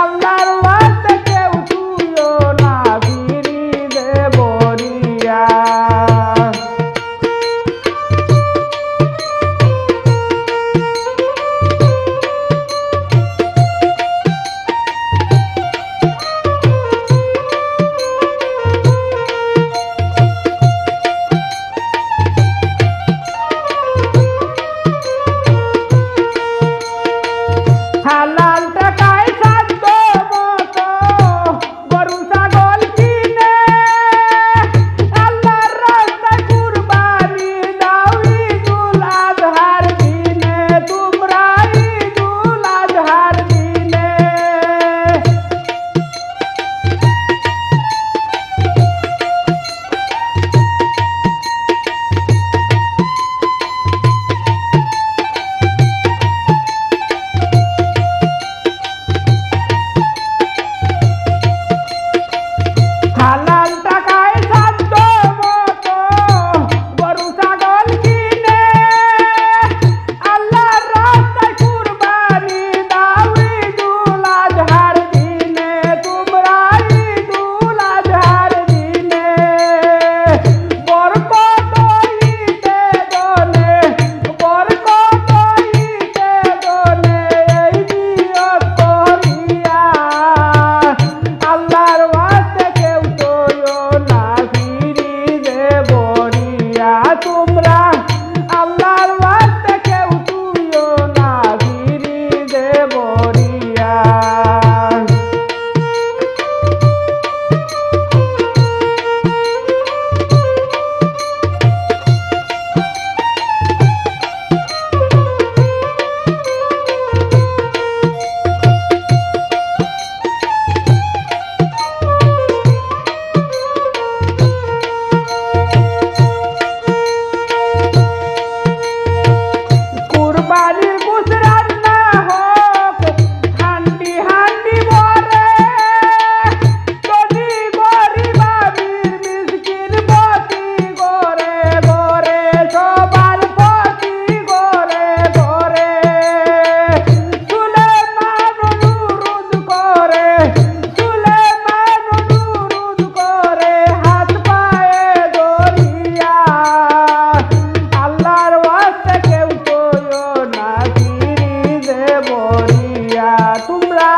আল্লাহর ওয়াস্তে কেউ তুইও না ফিরিবে বরিয়া। হালাল টাকায় সাধ্য মতো গরু ছাগল কিনে আল্লাহর রাস্তায় কুরবানি দাও ঈদুল আজহার দিনে, তোমরা ঈদুল আজহার দিনে। হালাল টাকায় সাধ্য মতো গরু ছাগল কিনে আল্লাহর রাস্তায় কুরবানি দাও ঈদুল আজহার দিনে, তোমরা ঈদুল আজহার দিনে। বরকত ঈদে গনে, বরকত ঈদে গনে এই নিয়ত করিয়া আল্লাহর ওয়াস্তে কেউ তুইও না ফিরিবে বরিয়া। তোমরা আল্লাহর ওয়াস্তে কেউ তুইও না ফিরিবে বরিয়া। কুরবানির গোশত রান্না হোক হান্ডি হান্ডি ভরে, যদি গরিব আমির মিসকিন প্রতি ঘরে ঘরে, সবার প্রতি ঘরে ঘরে। সুলেমান অনুরোধ করে, সুলেমান অনুরোধ করে হাত পায়ে ধরিয়া আল্লাহর ওয়াস্তে কেউ তুইও না ফিরিবে বরিয়া। তোমরা